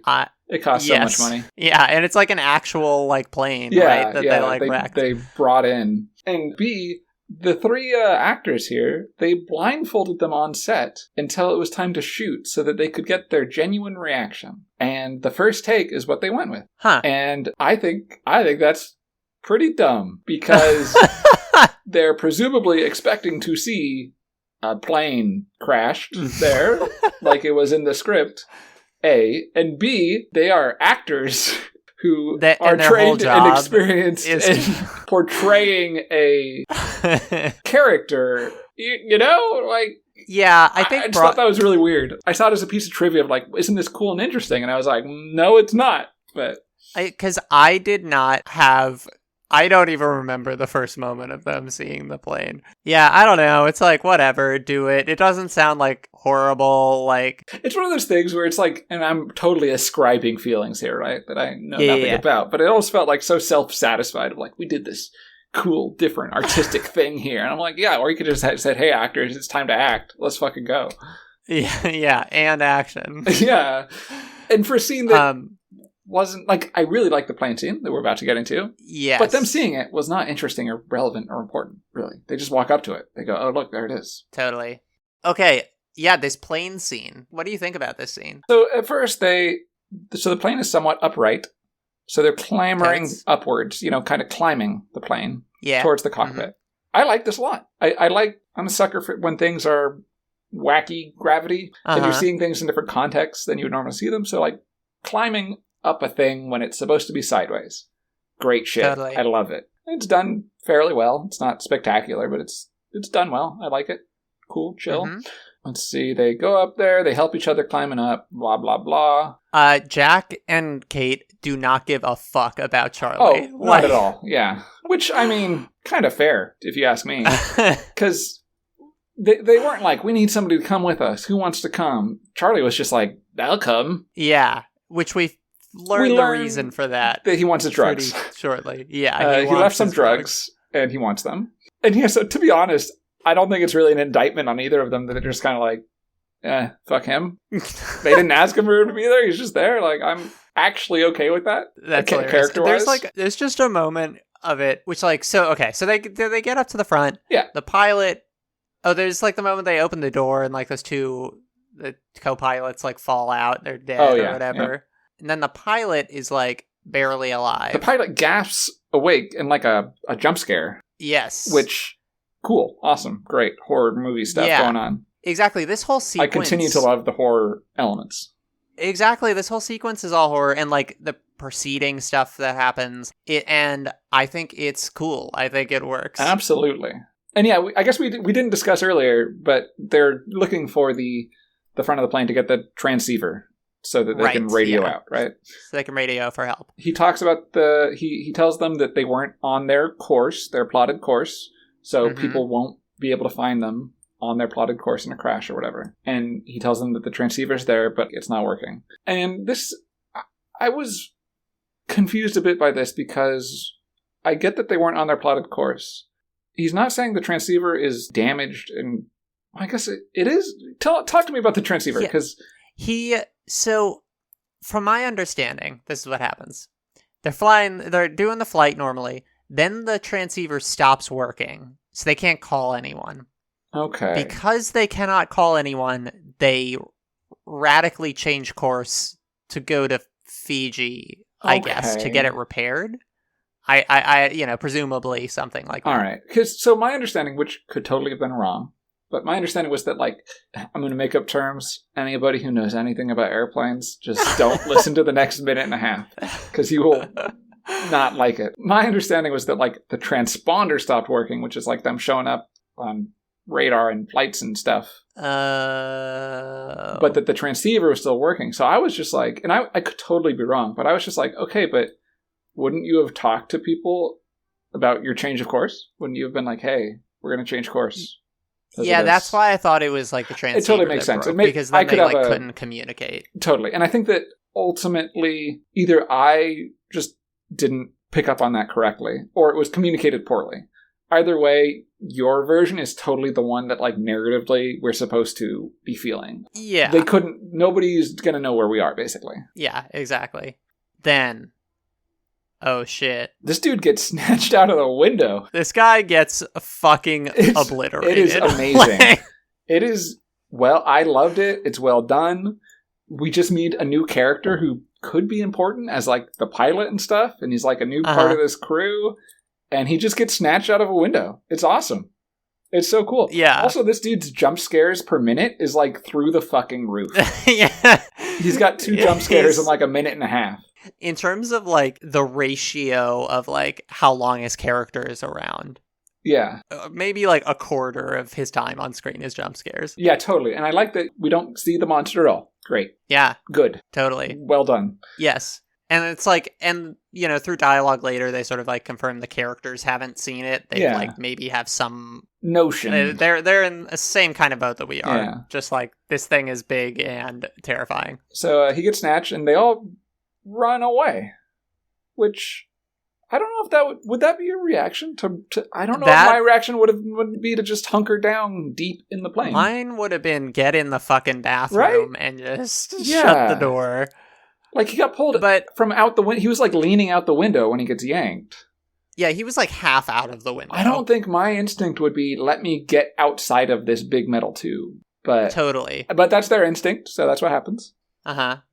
It costs so much money. Yeah, and it's like an actual like plane, right? That they like wrecked. They brought in. And B, the three actors here, they blindfolded them on set until it was time to shoot so that they could get their genuine reaction. And the first take is what they went with. Huh. And I think that's pretty dumb because they're presumably expecting to see a plane crashed there, like it was in the script, A. And B, they are acters who are trained and experienced in portraying a character. You know, like... Yeah, I think... I just thought that was really weird. I saw it as a piece of trivia of like, isn't this cool and interesting? And I was like, no, it's not. But... Because I did not have... I don't even remember the first moment of them seeing the plane. Yeah, I don't know. It's like, whatever, do it. It doesn't sound like horrible, like... It's one of those things where it's like, and I'm totally ascribing feelings here, right? That I know nothing about. But it almost felt like so self-satisfied of like, we did this cool, different, artistic thing here. And I'm like, yeah, or you could just have said, hey, actors, it's time to act. Let's fucking go. Yeah, and action. Yeah. And for a scene that... wasn't like I really like the plane scene that we're about to get into. Yes. But them seeing it was not interesting or relevant or important, really. They just walk up to it. They go, oh, look, there it is. Totally. Okay. Yeah, this plane scene. What do you think about this scene? So at first the plane is somewhat upright. So they're clambering upwards, kind of climbing the plane towards the cockpit. Mm-hmm. I like this a lot. I'm a sucker for when things are wacky gravity and you're seeing things in different contexts than you would normally see them. So like climbing up a thing when it's supposed to be sideways. Great shit. Totally. I love it. It's done fairly well. It's not spectacular, but it's done well. I like it. Cool, chill. Mm-hmm. Let's see. They go up there. They help each other climbing up. Blah, blah, blah. Jack and Kate do not give a fuck about Charlie. Oh, not at all. Yeah. Which, I mean, kind of fair, if you ask me. Because they weren't like, we need somebody to come with us. Who wants to come? Charlie was just like, I'll come. Yeah. Which we learned the reason for that. That he wants his drugs. Shortly. Yeah. He left some drugs, and he wants them. And yeah, so to be honest, I don't think it's really an indictment on either of them that they're just kind of like, fuck him. They didn't ask him for him to be there. He's just there. Like, I'm actually okay with that. That's character-wise. There's just a moment of it, which so they get up to the front. Yeah. The pilot, there's like the moment they open the door and like the co-pilots like fall out. They're dead or whatever. Yeah. And then the pilot is, like, barely alive. The pilot gasps awake in, like, a jump scare. Yes. Which, cool, awesome, great, horror movie stuff going on. Exactly, this whole sequence... I continue to love the horror elements. Exactly, this whole sequence is all horror, and, like, the preceding stuff that happens, and I think it's cool. I think it works. Absolutely. And yeah, I guess we didn't discuss earlier, but they're looking for the front of the plane to get the transceiver. So that they can radio out, right? So they can radio for help. He talks about he tells them that they weren't on their course, their plotted course, so people won't be able to find them on their plotted course in a crash or whatever. And he tells them that the transceiver's there, but it's not working. And this, I was confused a bit by this because I get that they weren't on their plotted course. He's not saying the transceiver is damaged, and I guess it is. Talk to me about the transceiver, because... So, from my understanding, this is what happens. They're doing the flight normally, then the transceiver stops working, so they can't call anyone. Okay. Because they cannot call anyone, they radically change course to go to Fiji, I guess, to get it repaired. I presumably something like that. All right. So my understanding, which could totally have been wrong, but my understanding was that, like, I'm going to make up terms. Anybody who knows anything about airplanes, just don't listen to the next minute and a half, because you will not like it. My understanding was that, like, the transponder stopped working, which is, like, them showing up on radar and flights and stuff. But that the transceiver was still working. So I was just like, and I could totally be wrong, but I was just like, okay, but wouldn't you have talked to people about your change of course? Wouldn't you have been like, hey, we're going to change course? Yeah, that's why I thought it was like the transceiver. It totally makes sense. Because then they couldn't communicate. Totally. And I think that ultimately either I just didn't pick up on that correctly, or it was communicated poorly. either way, your version is totally the one that, like, narratively we're supposed to be feeling. Yeah. Nobody's gonna know where we are, basically. Yeah, exactly. Then, oh shit. This dude gets snatched out of the window. This guy gets fucking obliterated. It is amazing. It is, well, I loved it. It's well done. We just meet a new character who could be important as, like, the pilot and stuff, and he's, like, a new part of this crew, and he just gets snatched out of a window. It's awesome. It's so cool. Yeah. Also, this dude's jump scares per minute is, like, through the fucking roof. Yeah. He's got 2 jump scares in, like, a minute and a half. In terms of, like, the ratio of, like, how long his character is around. Yeah. Maybe, like, a quarter of his time on screen is jump scares. Yeah, totally. And I like that we don't see the monster at all. Great. Yeah. Good. Totally. Well done. Yes. And it's like, and, you know, through dialogue later, they sort of, like, confirm the characters haven't seen it. They, like, maybe have some notion. They're in the same kind of boat that we are. Yeah. Just like, this thing is big and terrifying. So he gets snatched, and they all run away. Which, I don't know if would that be a reaction to I don't know if my reaction would be to just hunker down deep in the plane. Mine would have been get in the fucking bathroom and just shut the door. Like, he got pulled from out the window. He was, like, leaning out the window when he gets yanked. Yeah, he was, like, half out of the window. I don't think my instinct would be, let me get outside of this big metal tube. But totally. But that's their instinct, so that's what happens.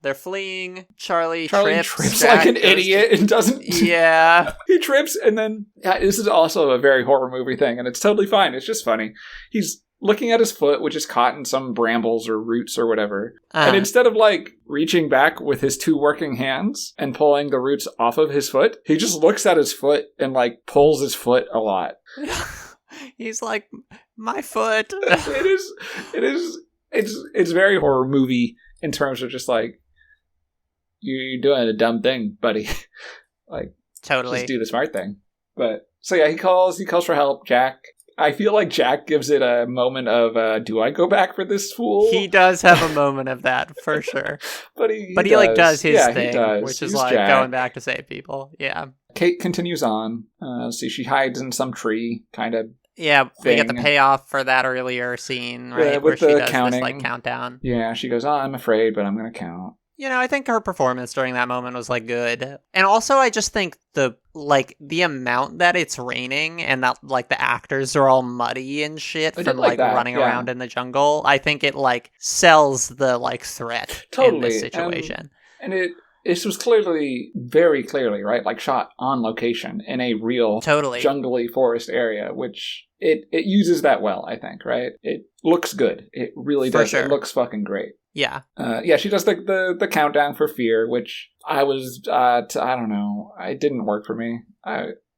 They're fleeing. Charlie trips like an idiot and doesn't... Yeah. He trips, and then... Yeah, this is also a very horror movie thing, and it's totally fine. It's just funny. He's looking at his foot, which is caught in some brambles or roots or whatever. And instead of, like, reaching back with his 2 working hands and pulling the roots off of his foot, he just looks at his foot and, like, pulls his foot a lot. He's like, my foot. It's very horror movie in terms of just, like, you're doing a dumb thing, buddy. Like, totally. Just do the smart thing. But, so yeah, he calls for help. Jack, I feel like Jack gives it a moment of, do I go back for this fool? He does have a moment of that, for sure. but he like, does his thing, which is, He's like, Jack. going back to save people. Yeah. Kate continues on. See, she hides in some tree, kind of. Yeah, thing. We get the payoff for that earlier scene, right? Yeah, where with she the does counting. this, like, countdown. Yeah, she goes, I'm afraid, but I'm going to count. You know, I think her performance during that moment was, like, good. And also, I just think the amount that it's raining and that, like, the actors are all muddy and shit from, like running around in the jungle, I think it, like, sells the, like, threat in this situation. And this was very clearly, right, like, shot on location in a real jungly forest area, which it uses that well, I think, right? It looks good. It really does. Sure. It looks fucking great. Yeah. She does the countdown for fear, which I was, I don't know, it didn't work for me.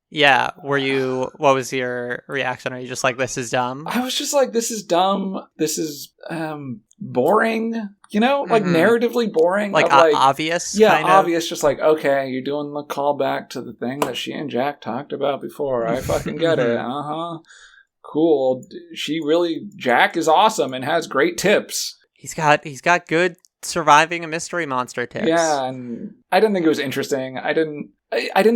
Yeah, what was your reaction? Are you just like, this is dumb? I was just like, this is dumb. This is boring, you know? Like, narratively boring. Like, obvious? Yeah, kind obvious. Just like, okay, you're doing the callback to the thing that she and Jack talked about before. I fucking get it. Cool. Jack is awesome and has great tips. He's got good surviving a mystery monster tips. Yeah, and I didn't think it was interesting. I didn't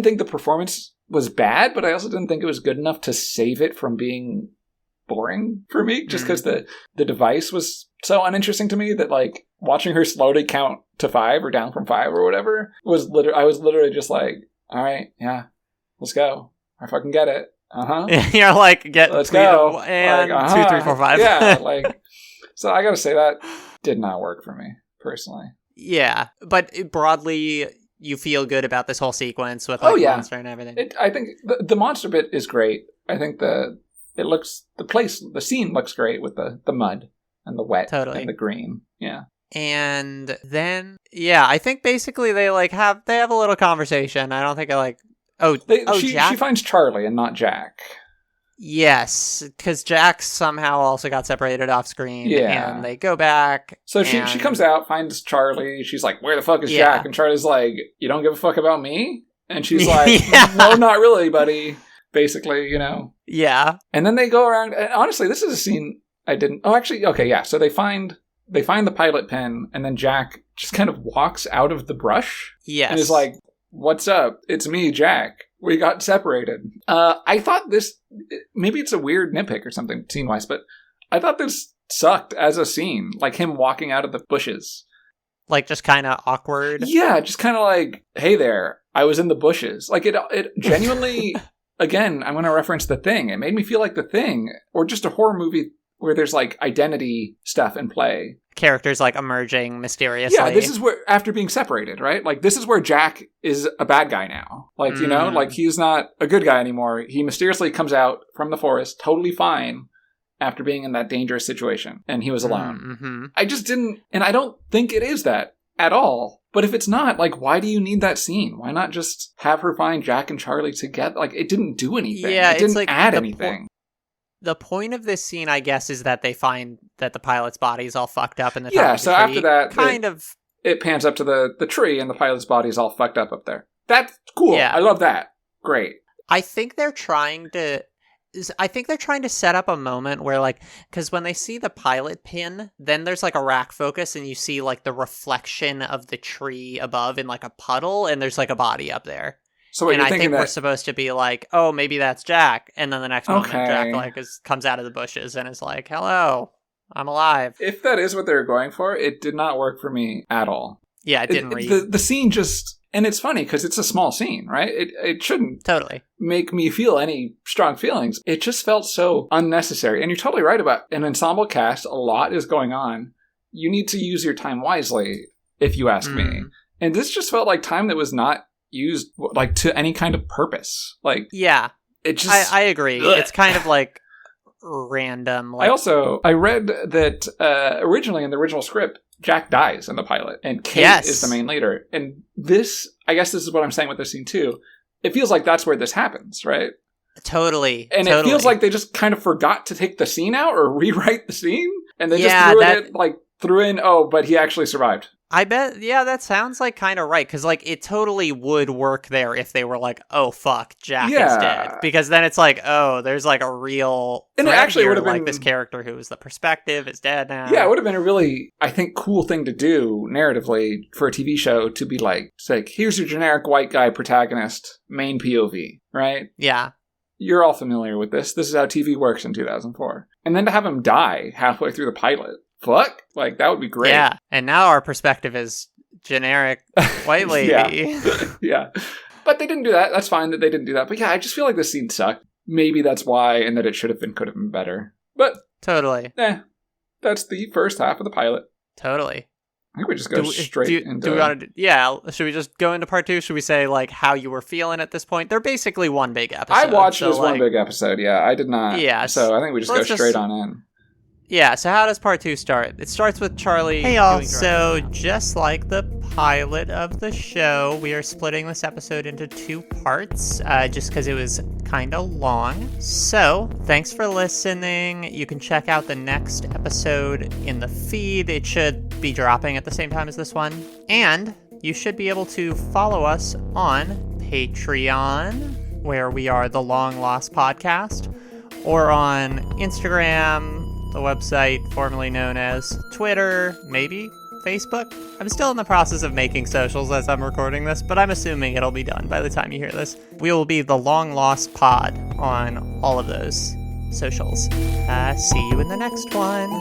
think the performance was bad, but I also didn't think it was good enough to save it from being boring for me, just because the device was so uninteresting to me that, like, watching her slowly count to 5 or down from 5 or whatever I was literally just like, all right, yeah, let's go. I fucking get it. You're like, let's go. And like, 2, 3, 4, 5. Yeah, like, so I gotta say that did not work for me, personally. Yeah, but broadly, you feel good about this whole sequence with, like, the monster and everything. I think the monster bit is great. I think the scene looks great with the mud and the wet and the green. Yeah. And then, I think basically they have a little conversation. I don't think she finds Charlie and not Jack. Yes, because Jack somehow also got separated off screen, and they go back. So she comes out, finds Charlie. She's like, "Where the fuck is Jack?" And Charlie's like, "You don't give a fuck about me?" And she's like, "No, not really, buddy." Basically, you know. Yeah. And then they go around. And honestly, this is a scene I didn't. Oh, actually, okay, yeah. So they find the pilot pen, and then Jack just kind of walks out of the brush. Yes. And is like, "What's up? It's me, Jack." we got separated. I thought this, maybe it's a weird nitpick or something scene-wise, but I thought this sucked as a scene, like him walking out of the bushes. Like, just kind of awkward. Yeah, just kind of like, hey there, I was in the bushes. Like, it genuinely, again, I'm going to reference The Thing. It made me feel like The Thing, or just a horror movie where there's, like, identity stuff in play. Characters, like, emerging mysteriously. Yeah, this is where, after being separated, right? Like, this is where Jack is a bad guy now. Like, you know, like, he's not a good guy anymore. He mysteriously comes out from the forest, totally fine, after being in that dangerous situation, and he was alone. Mm-hmm. I just didn't, and I don't think it is that at all. But if it's not, like, why do you need that scene? Why not just have her find Jack and Charlie together? Like, it didn't do anything. Yeah, it didn't it's like add anything. The point of this scene, I guess, is that they find that the pilot's body is all fucked up in the top Yeah, of the so tree. after that, it pans up to the tree, and the pilot's body is all fucked up there. That's cool. Yeah. I love that. Great. I think they're trying to set up a moment where, like, because when they see the pilot pin, then there's like a rack focus and you see like the reflection of the tree above in like a puddle, and there's like a body up there. So what, and you're I thinking think we're supposed to be like, oh, maybe that's Jack, and then the next moment Jack like comes out of the bushes and is like, hello, I'm alive. If that is what they were going for, it did not work for me at all. Yeah, it didn't read. The scene just... And it's funny because it's a small scene, right? It shouldn't totally make me feel any strong feelings. It just felt so unnecessary. And you're totally right about an ensemble cast. A lot is going on. You need to use your time wisely, if you ask me. And this just felt like time that was not used like to any kind of purpose. Like, yeah, it just... I agree. Ugh. It's kind of like random. Like... I read that originally in the original script, Jack dies in the pilot, and Kate is the main leader. And this, I guess this is what I'm saying with this scene too. It feels like that's where this happens, right? Totally. And it feels like they just kind of forgot to take the scene out or rewrite the scene, and they just threw in, oh, but he actually survived. I bet, yeah, that sounds like kind of right, because like it totally would work there if they were like, oh fuck, Jack is dead, because then it's like, oh, there's like a real, and it actually would have been like this character who was the perspective is dead now. Yeah, it would have been a really, I think, cool thing to do narratively for a TV show to be like, it's like, here's your generic white guy protagonist, main POV, right? Yeah. You're all familiar with this. This is how TV works in 2004. And then to have him die halfway through the pilot. Fuck? Like, that would be great. Yeah, and now our perspective is generic white lady. Yeah. But they didn't do that. That's fine that they didn't do that. But yeah, I just feel like this scene sucked. Maybe that's why, and that it could have been better. But... Totally. That's the first half of the pilot. Totally. I think we just go straight into... Do we want to... Yeah, should we just go into part 2? Should we say, like, how you were feeling at this point? They're basically one big episode. I watched it as one big episode, yeah. I did not. Yeah. So I think we just go straight on in. Yeah, so how does part 2 start? It starts with Charlie. Hey y'all, so just like the pilot of the show, we are splitting this episode into 2 parts, just because it was kind of long. So, thanks for listening. You can check out the next episode in the feed. It should be dropping at the same time as this one. And you should be able to follow us on Patreon, where we are the Long Lost Podcast, or on Instagram, the website formerly known as Twitter, maybe Facebook. I'm still in the process of making socials as I'm recording this, but I'm assuming it'll be done by the time you hear this. We will be the Long Lost Pod on all of those socials. See you in the next one.